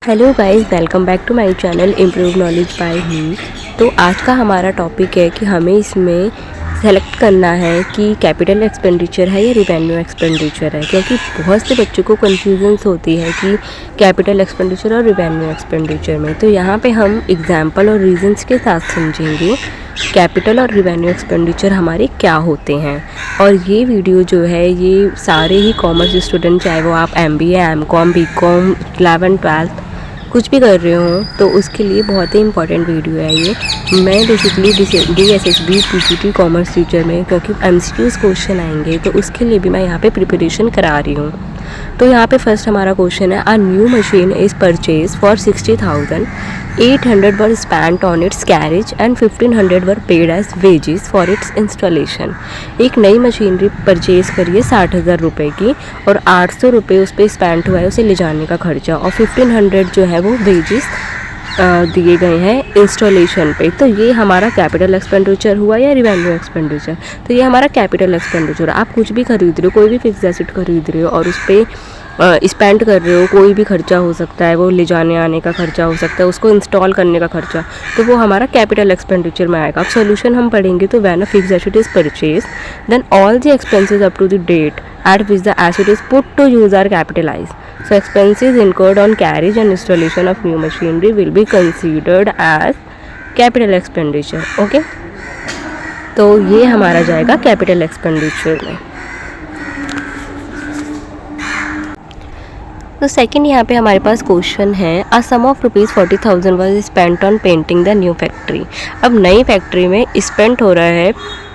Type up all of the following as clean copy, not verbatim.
Hello guys, welcome back to my channel improve knowledge by me. तो आज का हमारा टॉपिक है कि हमें इसमें सेलेक्ट करना है कि कैपिटल एक्सपेंडिचर है या रिवेन्यू एक्सपेंडिचर है, क्योंकि बहुत से बच्चों को कन्फ्यूजन्स होती है कि कैपिटल एक्सपेंडिचर और रिवेन्यू एक्सपेंडिचर में। तो यहाँ पे हम एग्जांपल और रीजंस के साथ समझेंगे कैपिटल और रिवेन्यू एक्सपेंडिचर हमारे क्या होते हैं। और ये वीडियो जो है ये सारे ही कॉमर्स स्टूडेंट, चाहे वो आप MBA, MCOM, BCom, 11th 12th कुछ भी कर रहे हो, तो उसके लिए बहुत ही इंपॉर्टेंट वीडियो है ये। मैं basically DSSB PGT commerce teacher में, क्योंकि MCQs क्वेश्चन आएंगे तो उसके लिए भी मैं यहाँ पे प्रिपरेशन करा रही हूँ। तो यहाँ पे फर्स्ट हमारा क्वेश्चन है, a new machine is purchase for 60,000, 800 were spent on its carriage and 1500 were paid as wages for its installation. एक नई मशीनरी परचेज़ करिए 60,000 रुपये की, और 800 रुपये उस पर स्पेंट हुआ है उसे ले जाने का खर्चा, और 1500 जो है वो वेजेस दिए गए हैं इंस्टॉलेशन पे। तो ये हमारा कैपिटल एक्सपेंडिचर हुआ या रिवेन्यू एक्सपेंडिचर? तो ये हमारा कैपिटल एक्सपेंडिचर। आप कुछ भी खरीद रहे हो, कोई भी फिक्स एसेट खरीद रहे हो और उस पर स्पेंड कर रहे हो, कोई भी खर्चा हो सकता है, वो ले जाने आने का खर्चा हो सकता है, उसको इंस्टॉल करने का खर्चा, तो वो हमारा कैपिटल एक्सपेंडिचर में आएगा। अब सोल्यूशन हम पढ़ेंगे तो when a fixed asset is purchase then all the expenses up to the date at which the asset is put to use are capitalized. So expenses incurred on carriage and installation of new machinery will be considered as capital expenditure. Okay? तो ये हमारा जाएगा capital expenditure में। तो second यहाँ पे हमारे पास क्वेश्चन है, a sum of ₹40,000 was spent on painting the new factory. अब नई फैक्ट्री में स्पेंट हो रहा है,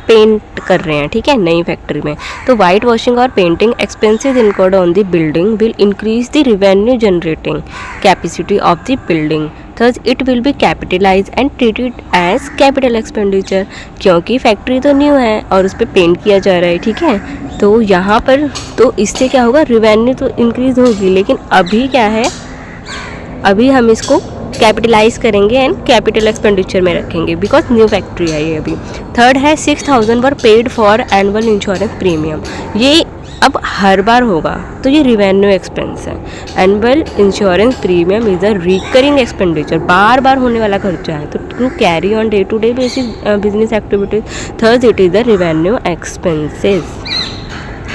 पेंट कर रहे हैं, ठीक है, नई फैक्ट्री में। तो वाइट वॉशिंग और painting expenses incurred on the building will increase the revenue generating capacity of the building, thus it will be capitalize and treated as capital expenditure. क्योंकि फैक्ट्री तो न्यू है और उस पर पेंट किया जा रहा है, ठीक है, तो यहाँ पर तो इससे क्या होगा, रिवेन्यू तो इंक्रीज होगी, लेकिन अभी क्या है, अभी हम इसको कैपिटलाइज करेंगे एंड कैपिटल एक्सपेंडिचर में रखेंगे बिकॉज न्यू फैक्ट्री है ये अभी। थर्ड है, 6,000 were paid for annual insurance premium. ये अब हर बार होगा तो ये रिवेन्यू एक्सपेंस है। Annual insurance premium is a recurring expenditure, बार बार होने वाला खर्चा है, तो to carry on day to day basis business activities, third it is the revenue expenses,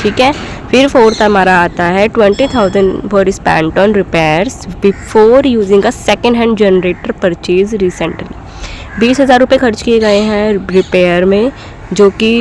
ठीक है। फिर फोर्थ हमारा आता है 20,000 for spent on repairs before using a second hand generator purchase recently. 20,000 रुपये खर्च किए गए हैं रिपेयर में, जो कि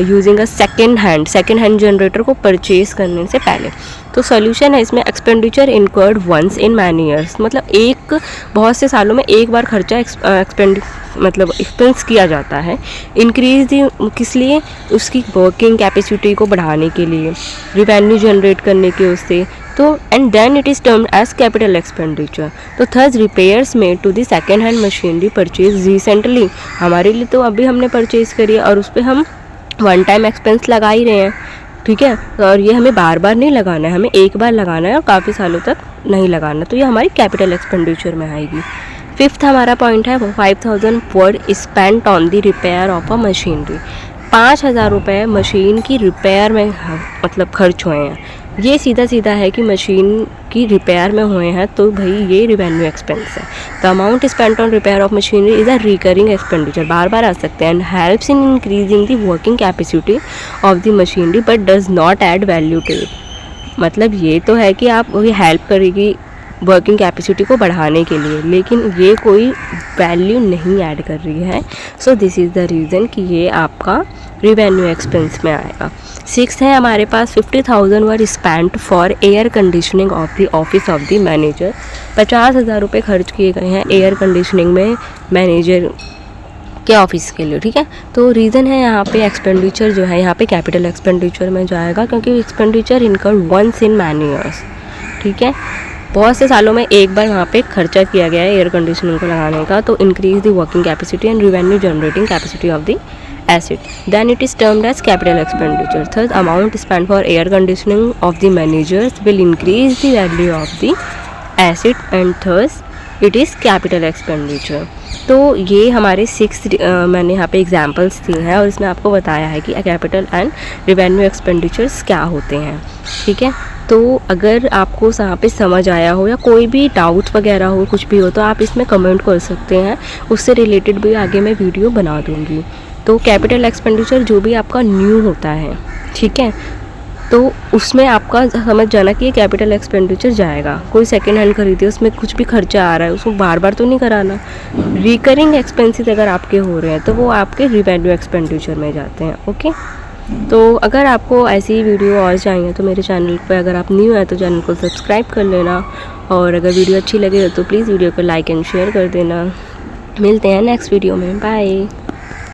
using a second hand generator को परचेज करने से पहले। तो सोल्यूशन है इसमें, expenditure incurred once in many years, मतलब एक बहुत से सालों में एक बार खर्चा एक्सपेंस किया जाता है। इंक्रीज दी किस लिए, उसकी वर्किंग कैपेसिटी को बढ़ाने के लिए, रिवेन्यू जनरेट करने के उससे, तो and then it is termed as capital expenditure. तो थर्ड रिपेयर्स में to the second hand machinery purchase recently, हमारे लिए तो अभी हमने परचेज करी है और उस पर हम वन टाइम एक्सपेंस लगा ही रहे हैं, ठीक है, और ये हमें बार बार नहीं लगाना है, हमें एक बार लगाना है और काफ़ी सालों तक नहीं लगाना, तो ये हमारी कैपिटल एक्सपेंडिचर में आएगी। फिफ्थ हमारा पॉइंट है, 5,000 were spent on the repair of a machinery. 5,000 रुपये मशीन की रिपेयर में मतलब खर्च हुए हैं। ये सीधा सीधा है कि मशीन की रिपेयर में हुए हैं, तो भाई ये रिवेन्यू एक्सपेंस है। The amount spent on repair of machinery is a recurring expenditure, बार बार आ सकते हैं, and helps in increasing the working capacity of the machinery but does not add value to it. मतलब ये तो है कि आप वही हेल्प करेगी वर्किंग कैपेसिटी को बढ़ाने के लिए, लेकिन ये कोई वैल्यू नहीं ऐड कर रही है। So this is the reason कि ये आपका रिवेन्यू एक्सपेंस में आएगा। सिक्स है हमारे पास, 50,000 were spent for air conditioning of the office of the manager. 50,000 रुपये खर्च किए गए हैं एयर कंडीशनिंग में मैनेजर के ऑफिस के लिए, ठीक है। तो रीज़न है यहाँ पे एक्सपेंडिचर जो है यहाँ पे कैपिटल एक्सपेंडिचर में जाएगा, क्योंकि expenditure incurred once in many years, ठीक है, बहुत से सालों में एक बार वहाँ पे खर्चा किया गया है एयर कंडीशनिंग को लगाने का, तो increase the working capacity and revenue generating capacity of the asset, then it is termed as capital expenditure. Thus amount spent for air conditioning of the managers will increase the value of the asset and thus it is capital expenditure. तो ये हमारे 6 मैंने यहाँ पे examples दिए हैं और इसमें आपको बताया है कि कैपिटल एंड रिवेन्यू एक्सपेंडिचर्स क्या होते हैं, ठीक है। तो अगर आपको यहाँ पे समझ आया हो या कोई भी डाउट वगैरह हो, कुछ भी हो, तो आप इसमें कमेंट कर सकते हैं, उससे रिलेटेड भी आगे मैं वीडियो बना दूँगी। तो कैपिटल एक्सपेंडिचर जो भी आपका न्यू होता है, ठीक है, तो उसमें आपका समझ जाना कि ये कैपिटल एक्सपेंडिचर जाएगा। कोई सेकेंड हैंड खरीदे, उसमें कुछ भी खर्चा आ रहा है, उसको बार बार तो नहीं कराना। रिकरिंग एक्सपेंसेस अगर आपके हो रहे हैं तो वो आपके रिवेन्यू एक्सपेंडिचर में जाते हैं। ओके, तो अगर आपको ऐसी वीडियो और चाहिए तो मेरे चैनल पे अगर आप न्यू है तो चैनल को सब्सक्राइब कर लेना, और अगर वीडियो अच्छी लगे तो प्लीज़ वीडियो को लाइक एंड शेयर कर देना। मिलते हैं नेक्स्ट वीडियो में, बाय।